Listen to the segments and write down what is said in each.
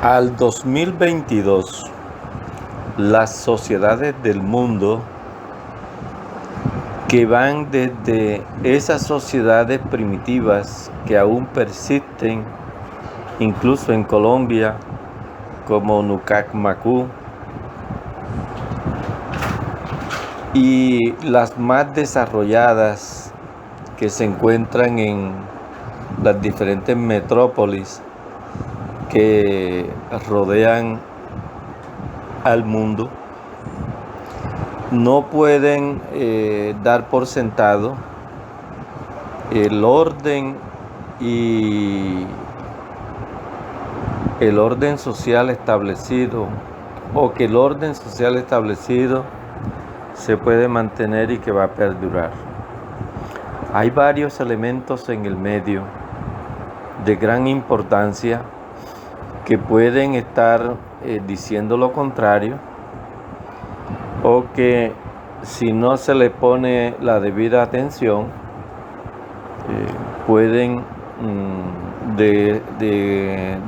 Al 2022, las sociedades del mundo que van desde esas sociedades primitivas que aún persisten, incluso en Colombia, como Nucacmacú, y las más desarrolladas que se encuentran en las diferentes metrópolis que rodean al mundo, no pueden dar por sentado el orden y el orden social establecido, o que el orden social establecido se puede mantener y que va a perdurar. Hay varios elementos en el medio de gran importancia que pueden estar diciendo lo contrario, o que si no se le pone la debida atención pueden de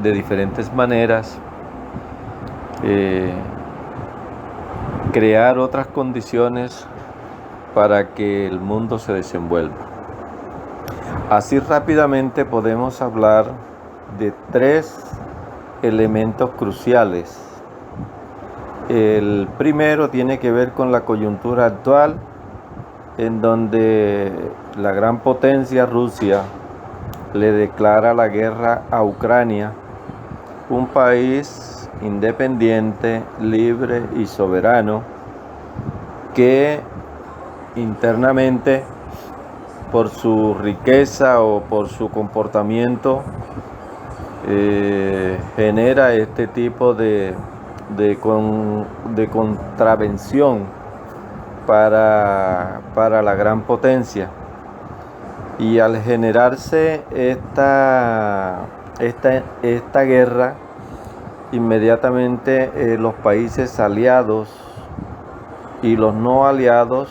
diferentes maneras crear otras condiciones para que el mundo se desenvuelva. Así rápidamente podemos hablar de tres elementos cruciales. El primero tiene que ver con la coyuntura actual, en donde la gran potencia Rusia le declara la guerra a Ucrania, un país independiente, libre y soberano, que internamente, por su riqueza o por su comportamiento, genera este tipo de contravención para la gran potencia. Y al generarse esta guerra, inmediatamente los países aliados y los no aliados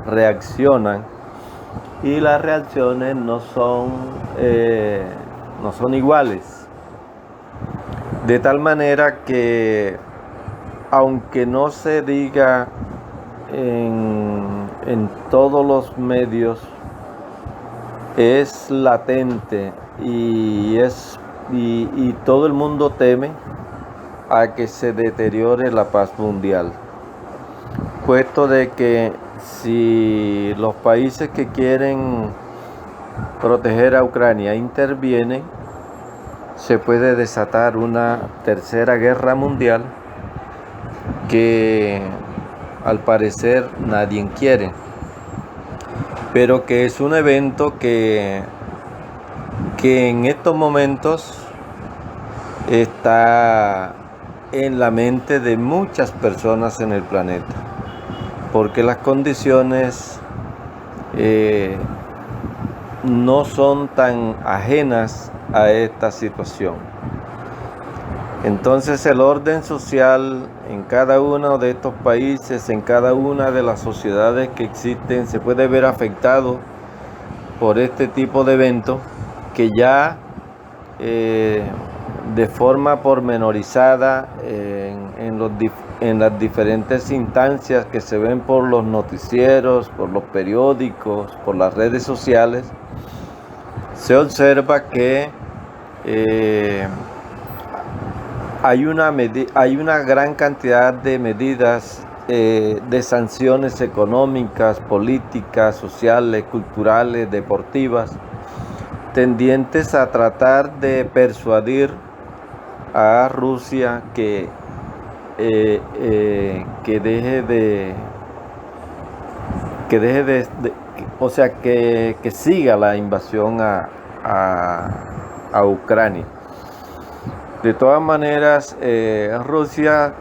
reaccionan, y las reacciones no son iguales. De tal manera que, aunque no se diga en todos los medios, es latente y todo el mundo teme a que se deteriore la paz mundial, puesto de que si los países que quieren proteger a Ucrania intervienen, se puede desatar una tercera guerra mundial que al parecer nadie quiere, pero que es un evento que en estos momentos está en la mente de muchas personas en el planeta, porque las condiciones no son tan ajenas a esta situación. Entonces el orden social en cada uno de estos países, en cada una de las sociedades que existen, se puede ver afectado por este tipo de eventos que ya de forma pormenorizada en las diferentes instancias que se ven por los noticieros, por los periódicos, por las redes sociales, se observa que hay una gran cantidad de medidas de sanciones económicas, políticas, sociales, culturales, deportivas, tendientes a tratar de persuadir a Rusia que siga la invasión a Ucrania. De todas maneras, Rusia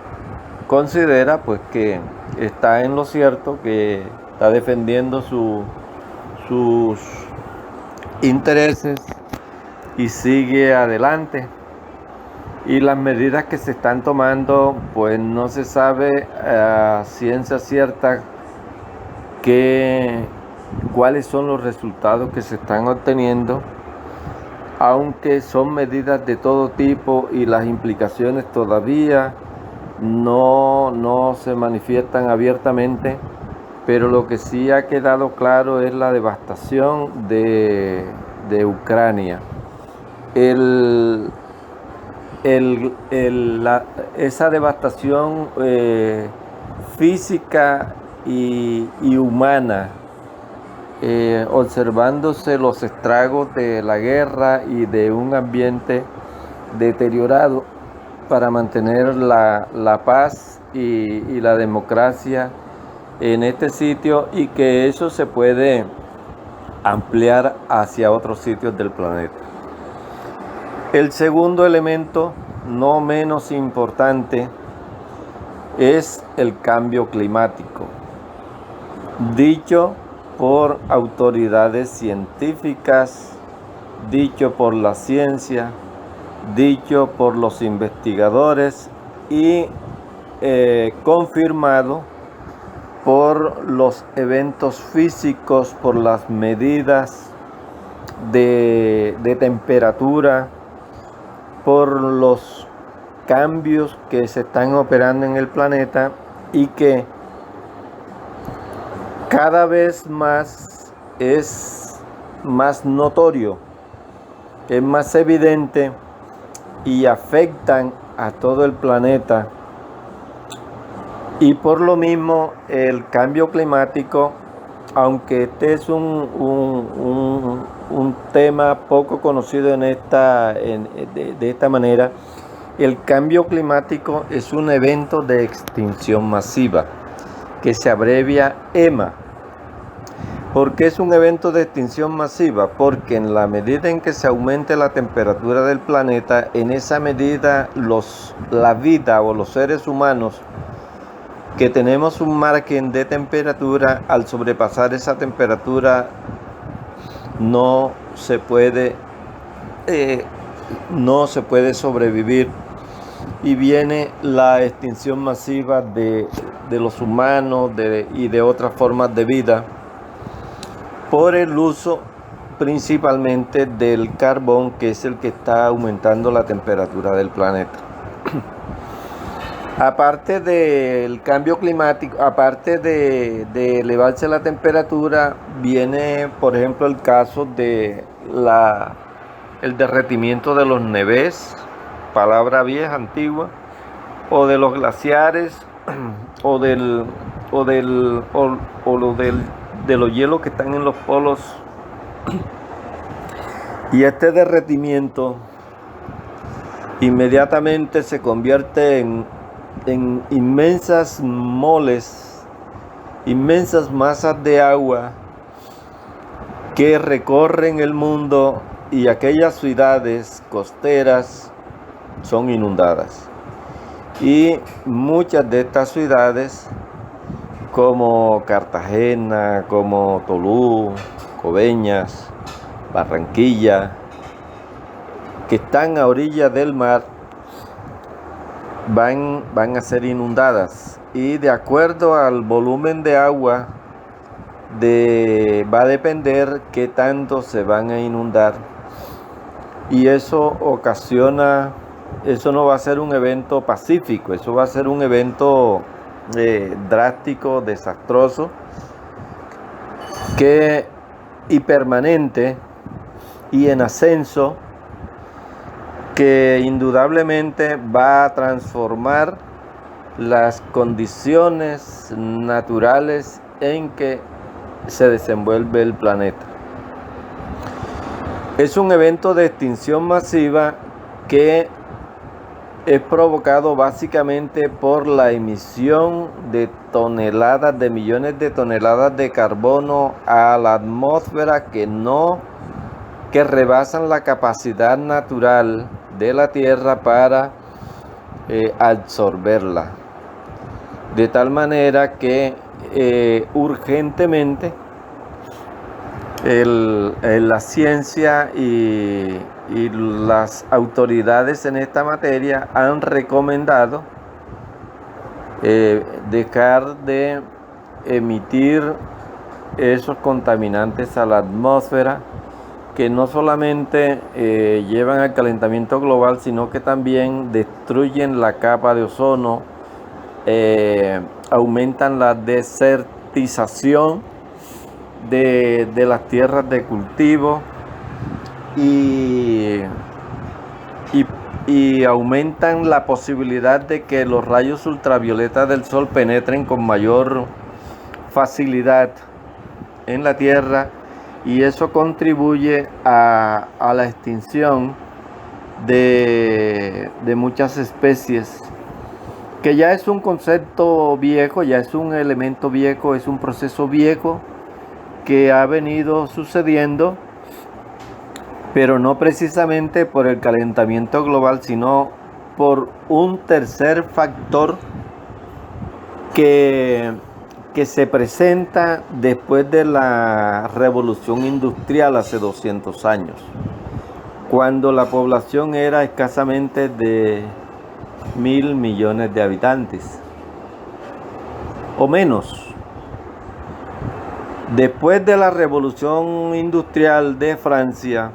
considera pues que está en lo cierto, que está defendiendo sus intereses y sigue adelante. Y las medidas que se están tomando, pues no se sabe a ciencia cierta cuáles son los resultados que se están obteniendo, aunque son medidas de todo tipo y las implicaciones todavía no se manifiestan abiertamente, pero lo que sí ha quedado claro es la devastación de Ucrania. Esa devastación física y humana, observándose los estragos de la guerra y de un ambiente deteriorado para mantener la paz y la democracia en este sitio, y que eso se puede ampliar hacia otros sitios del planeta. El segundo elemento, no menos importante, es el cambio climático, dicho por autoridades científicas, dicho por la ciencia, dicho por los investigadores y confirmado por los eventos físicos, por las medidas de temperatura, por los cambios que se están operando en el planeta, y que cada vez más es más notorio, es más evidente y afectan a todo el planeta. Y por lo mismo el cambio climático, aunque este es un tema poco conocido de esta manera, el cambio climático es un evento de extinción masiva que se abrevia EMA. ¿Por qué es un evento de extinción masiva? Porque en la medida en que se aumente la temperatura del planeta, en esa medida la vida o los seres humanos que tenemos un margen de temperatura, al sobrepasar esa temperatura no se puede sobrevivir, y viene la extinción masiva de los humanos y de otras formas de vida por el uso principalmente del carbón, que es el que está aumentando la temperatura del planeta. Aparte del cambio climático, aparte de elevarse la temperatura, viene, por ejemplo, el caso de el derretimiento de los nevés, palabra vieja, antigua, o de los glaciares, o de los hielos que están en los polos. Y este derretimiento inmediatamente se convierte en inmensas moles, inmensas masas de agua que recorren el mundo, y aquellas ciudades costeras son inundadas. Y muchas de estas ciudades, como Cartagena, como Tolú, Coveñas, Barranquilla, que están a orillas del mar, van a ser inundadas, y de acuerdo al volumen de agua va a depender qué tanto se van a inundar, y eso no va a ser un evento pacífico, eso va a ser un evento drástico, desastroso, y permanente y en ascenso, que indudablemente va a transformar las condiciones naturales en que se desenvuelve el planeta. Es un evento de extinción masiva que es provocado básicamente por la emisión de toneladas, de millones de toneladas de carbono a la atmósfera que rebasan la capacidad natural de la Tierra para absorberla. De tal manera que urgentemente la ciencia y las autoridades en esta materia han recomendado dejar de emitir esos contaminantes a la atmósfera, que no solamente llevan al calentamiento global, sino que también destruyen la capa de ozono, aumentan la desertización de las tierras de cultivo y aumentan la posibilidad de que los rayos ultravioletas del sol penetren con mayor facilidad en la tierra, y eso contribuye a la extinción de muchas especies, que ya es un concepto viejo, ya es un elemento viejo, es un proceso viejo que ha venido sucediendo, pero no precisamente por el calentamiento global, sino por un tercer factor que se presenta después de la revolución industrial hace 200 años, cuando la población era escasamente de 1.000 millones de habitantes o menos. Después de la revolución industrial de Francia,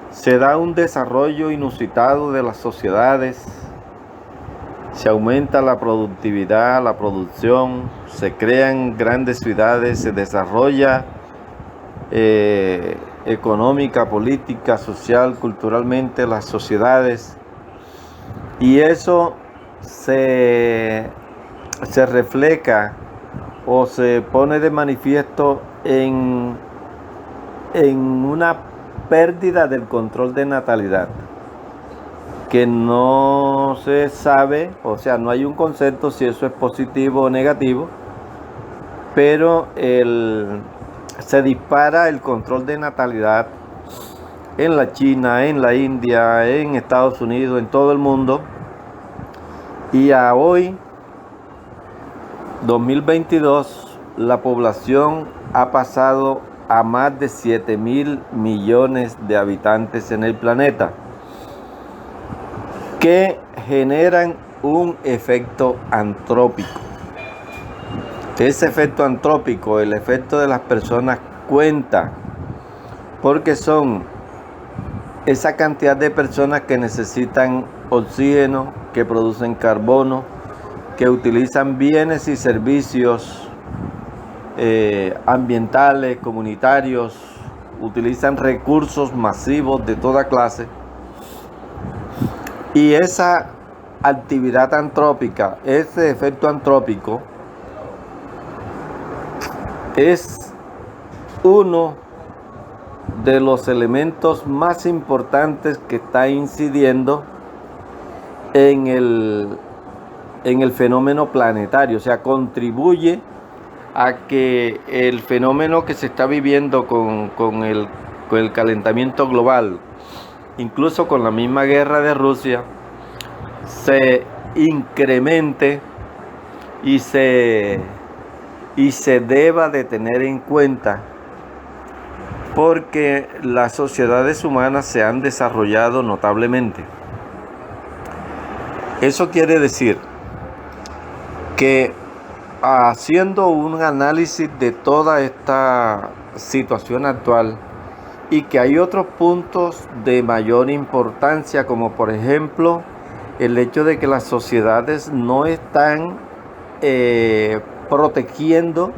se da un desarrollo inusitado de las sociedades, se aumenta la productividad, la producción, se crean grandes ciudades, se desarrolla económica, política, social, culturalmente las sociedades, y eso se refleja o se pone de manifiesto en una pérdida del control de natalidad, que no se sabe, o sea, no hay un concepto si eso es positivo o negativo, pero se dispara el control de natalidad en la China, en la India, en Estados Unidos, en todo el mundo, y a hoy, 2022, la población ha pasado a más de 7.000 millones de habitantes en el planeta, que generan un efecto antrópico. Ese efecto antrópico, el efecto de las personas, cuenta, porque son esa cantidad de personas que necesitan oxígeno, que producen carbono, que utilizan bienes y servicios ambientales, comunitarios, utilizan recursos masivos de toda clase. Y esa actividad antrópica, ese efecto antrópico, es uno de los elementos más importantes que está incidiendo en el fenómeno planetario, o sea, contribuye a que el fenómeno que se está viviendo con el calentamiento global, incluso con la misma guerra de Rusia, se incremente y se deba de tener en cuenta, porque las sociedades humanas se han desarrollado notablemente. Eso quiere decir que, haciendo un análisis de toda esta situación actual, y que hay otros puntos de mayor importancia, como por ejemplo el hecho de que las sociedades no están protegiendo,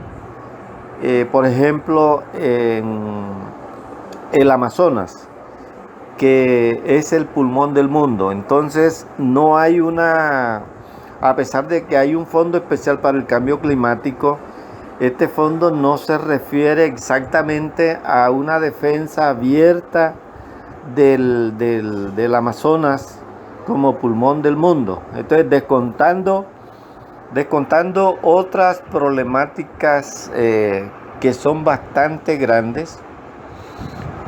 por ejemplo, en el Amazonas, que es el pulmón del mundo. Entonces no hay a pesar de que hay un fondo especial para el cambio climático, este fondo no se refiere exactamente a una defensa abierta del Amazonas como pulmón del mundo. Entonces, descontando otras problemáticas que son bastante grandes,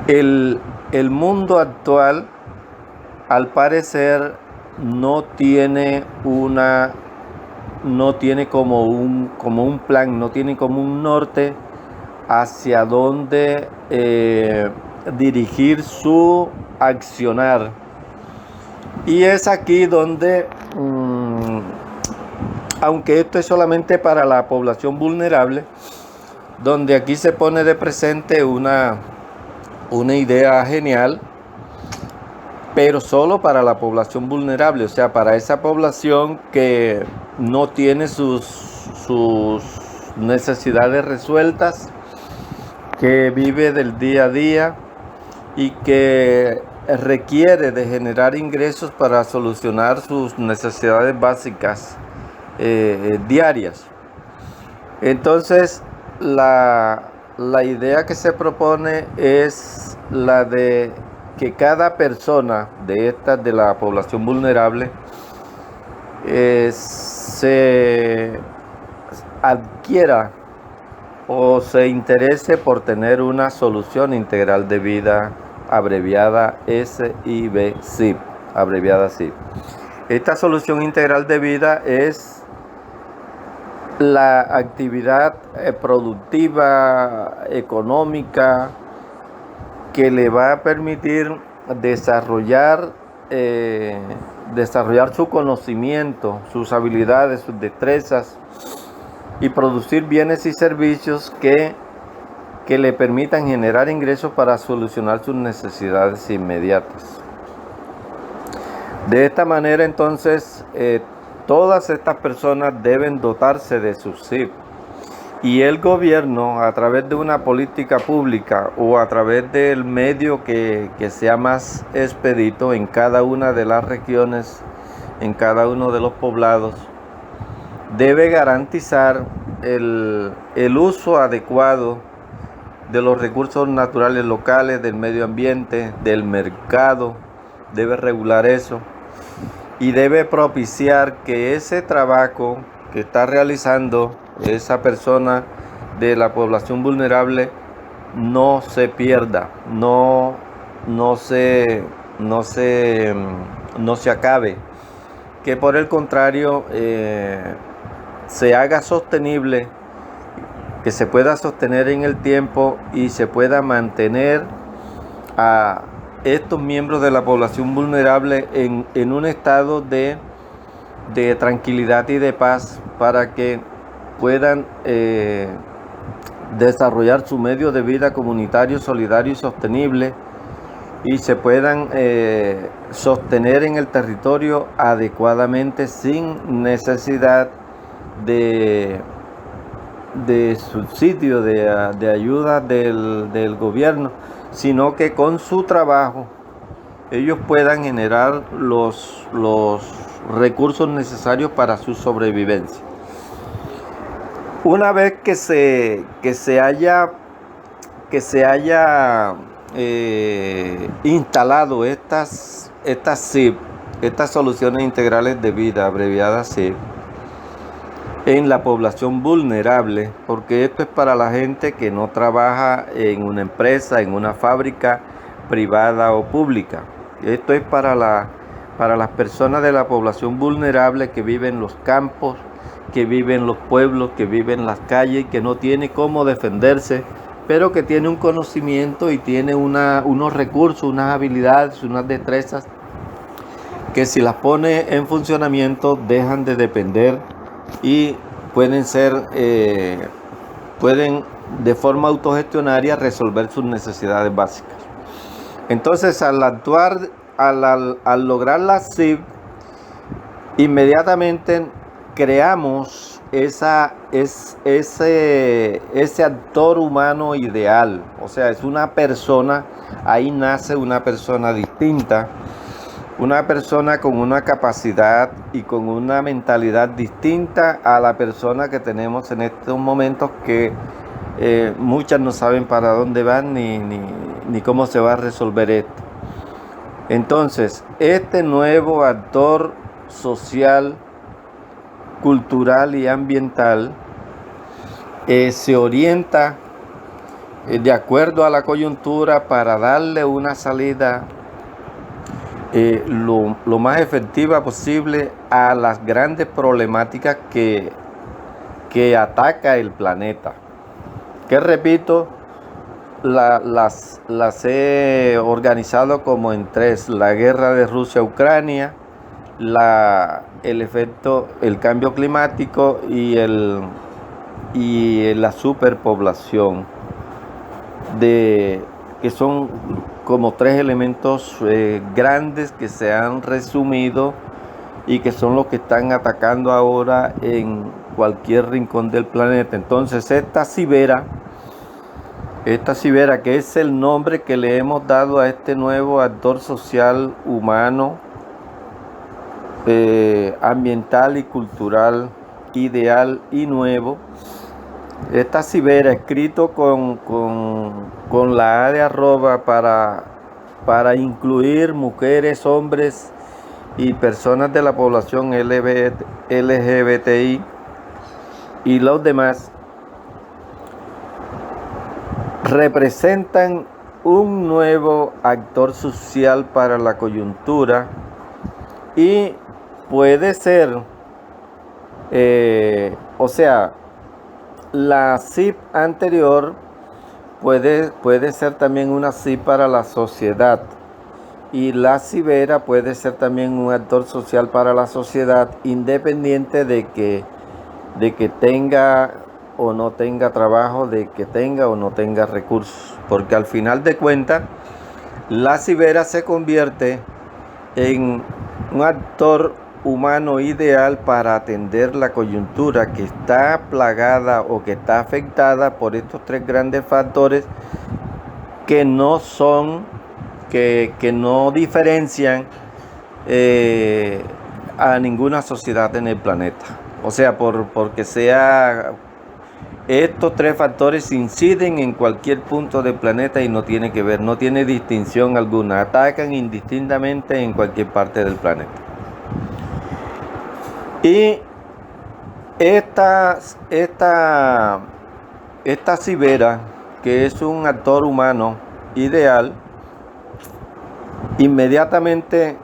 el mundo actual, al parecer, no tiene como un plan, no tiene como un norte hacia dónde dirigir su accionar. Y es aquí donde, aunque esto es solamente para la población vulnerable, donde aquí se pone de presente una una idea genial, pero solo para la población vulnerable, o sea, para esa población que no tiene sus necesidades resueltas, que vive del día a día y que requiere de generar ingresos para solucionar sus necesidades básicas diarias. Entonces, la idea que se propone es la de que cada persona de la población vulnerable se adquiera o se interese por tener una solución integral de vida abreviada SIV, abreviada SIV. Esta solución integral de vida es la actividad productiva, económica, que le va a permitir desarrollar su conocimiento, sus habilidades, sus destrezas y producir bienes y servicios que le permitan generar ingresos para solucionar sus necesidades inmediatas. De esta manera, entonces, todas estas personas deben dotarse de su SIV. Y el gobierno, a través de una política pública o a través del medio que sea más expedito en cada una de las regiones, en cada uno de los poblados, debe garantizar el uso adecuado de los recursos naturales locales, del medio ambiente, del mercado, debe regular eso y debe propiciar que ese trabajo que está realizando esa persona de la población vulnerable no se pierda, no se acabe, que por el contrario se haga sostenible, que se pueda sostener en el tiempo y se pueda mantener a estos miembros de la población vulnerable en un estado de tranquilidad y de paz para que puedan desarrollar su medio de vida comunitario, solidario y sostenible y se puedan sostener en el territorio adecuadamente sin necesidad de subsidio, de ayuda del gobierno, sino que con su trabajo ellos puedan generar los recursos necesarios para su sobrevivencia. Una vez que se haya instalado estas SIV, estas soluciones integrales de vida, abreviadas SIV, en la población vulnerable, porque esto es para la gente que no trabaja en una empresa, en una fábrica privada o pública. Esto es para las personas de la población vulnerable que viven en los campos, que viven en los pueblos, que viven en las calles, que no tiene cómo defenderse, pero que tiene un conocimiento y tiene unos recursos, unas habilidades, unas destrezas que si las pone en funcionamiento dejan de depender y pueden de forma autogestionaria resolver sus necesidades básicas. Entonces, al lograr la SIV, inmediatamente creamos ese actor humano ideal. O sea, es una persona, ahí nace una persona distinta, una persona con una capacidad y con una mentalidad distinta a la persona que tenemos en estos momentos, que muchas no saben para dónde van ni cómo se va a resolver esto. Entonces, este nuevo actor social, cultural y ambiental se orienta de acuerdo a la coyuntura para darle una salida lo más efectiva posible a las grandes problemáticas que ataca el planeta, que repito, las he organizado como en tres: la guerra de Rusia a Ucrania, el cambio climático y la superpoblación que son como 3 elementos grandes que se han resumido y que son los que están atacando ahora en cualquier rincón del planeta. Entonces esta cibera, que es el nombre que le hemos dado a este nuevo actor social humano, ambiental y cultural, ideal y nuevo. Esta cibera, escrito con la A de arroba para incluir mujeres, hombres y personas de la población LGBTI y los demás, representan un nuevo actor social para la coyuntura y puede ser, la CIP anterior puede ser también una CIP para la sociedad, y la cibera puede ser también un actor social para la sociedad, independiente de que tenga o no tenga trabajo, de que tenga o no tenga recursos, porque al final de cuentas la cibera se convierte en un actor humano ideal para atender la coyuntura que está plagada o que está afectada por estos 3 grandes factores que no diferencian a ninguna sociedad en el planeta. O sea, porque estos 3 factores inciden en cualquier punto del planeta y no tiene que ver, no tiene distinción alguna, atacan indistintamente en cualquier parte del planeta. Y esta cibera, que es un actor humano ideal, inmediatamente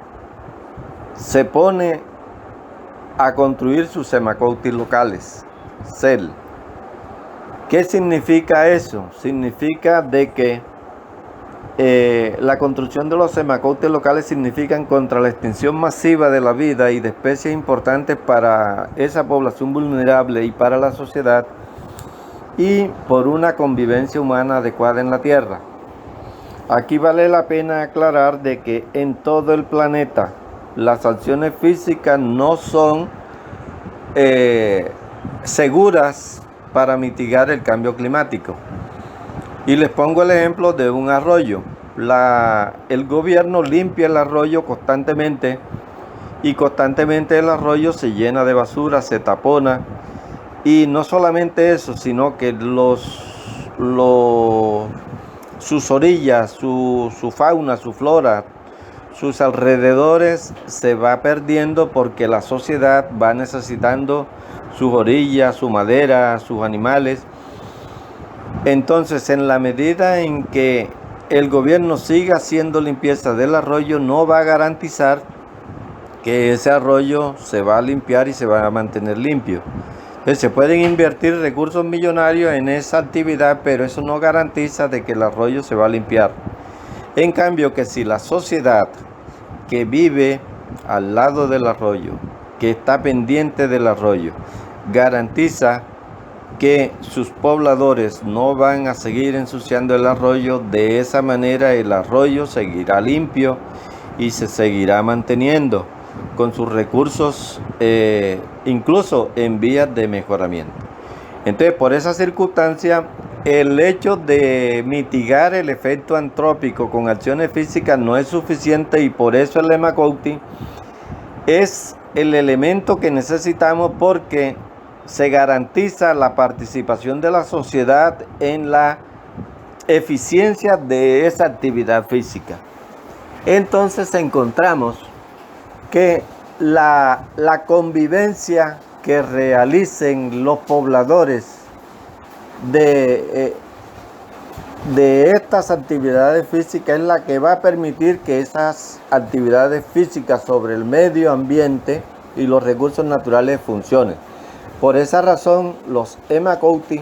se pone a construir sus semacoutis locales, CEL. ¿Qué significa eso? Significa de que la construcción de los semacoutis locales significan contra la extinción masiva de la vida y de especies importantes para esa población vulnerable y para la sociedad, y por una convivencia humana adecuada en la Tierra. Aquí vale la pena aclarar de que en todo el planeta las acciones físicas no son seguras para mitigar el cambio climático. Y les pongo el ejemplo de un arroyo. El gobierno limpia el arroyo constantemente, y constantemente el arroyo se llena de basura, se tapona. Y no solamente eso, sino que sus orillas, su fauna, su flora, sus alrededores se va perdiendo porque la sociedad va necesitando sus orillas, su madera, sus animales. Entonces, en la medida en que el gobierno siga haciendo limpieza del arroyo, no va a garantizar que ese arroyo se va a limpiar y se va a mantener limpio. Entonces, se pueden invertir recursos millonarios en esa actividad, pero eso no garantiza de que el arroyo se va a limpiar. En cambio, que si la sociedad que vive al lado del arroyo, que está pendiente del arroyo, garantiza que sus pobladores no van a seguir ensuciando el arroyo, de esa manera el arroyo seguirá limpio y se seguirá manteniendo con sus recursos, incluso en vías de mejoramiento. Entonces, por esa circunstancia, el hecho de mitigar el efecto antrópico con acciones físicas no es suficiente, y por eso el Semacouti es el elemento que necesitamos, porque se garantiza la participación de la sociedad en la eficiencia de esa actividad física. Entonces encontramos que la convivencia que realicen los pobladores de estas actividades físicas es la que va a permitir que esas actividades físicas sobre el medio ambiente y los recursos naturales funcionen. Por esa razón, los Semacouti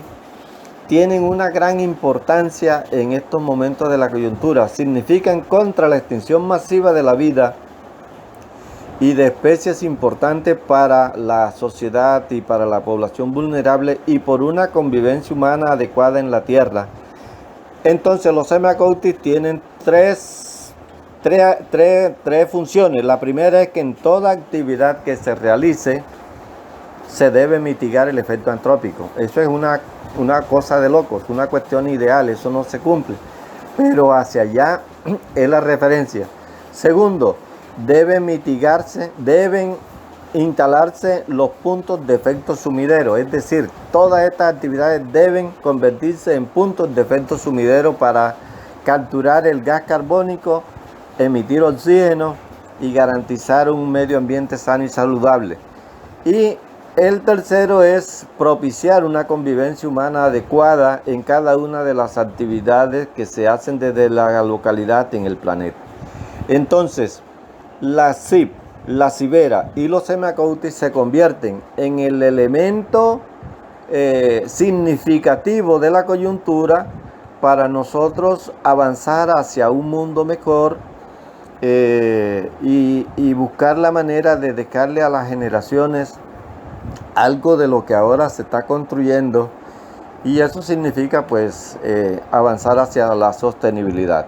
tienen una gran importancia en estos momentos de la coyuntura. Significan contra la extinción masiva de la vida y de especies importantes para la sociedad y para la población vulnerable, y por una convivencia humana adecuada en la Tierra. Entonces los Semiacoutis tienen tres funciones. La primera es que en toda actividad que se realice se debe mitigar el efecto antrópico. Eso es una cosa de locos, una cuestión ideal, eso no se cumple. Pero hacia allá es la referencia. Segundo, deben instalarse los puntos de efecto sumidero, es decir, todas estas actividades deben convertirse en puntos de efecto sumidero para capturar el gas carbónico, emitir oxígeno y garantizar un medio ambiente sano y saludable. Y el tercero es propiciar una convivencia humana adecuada en cada una de las actividades que se hacen desde la localidad en el planeta. Entonces, la CIP, la cibera y los Semiacoutis se convierten en el elemento significativo de la coyuntura para nosotros avanzar hacia un mundo mejor y buscar la manera de dejarle a las generaciones algo de lo que ahora se está construyendo, y eso significa pues avanzar hacia la sostenibilidad.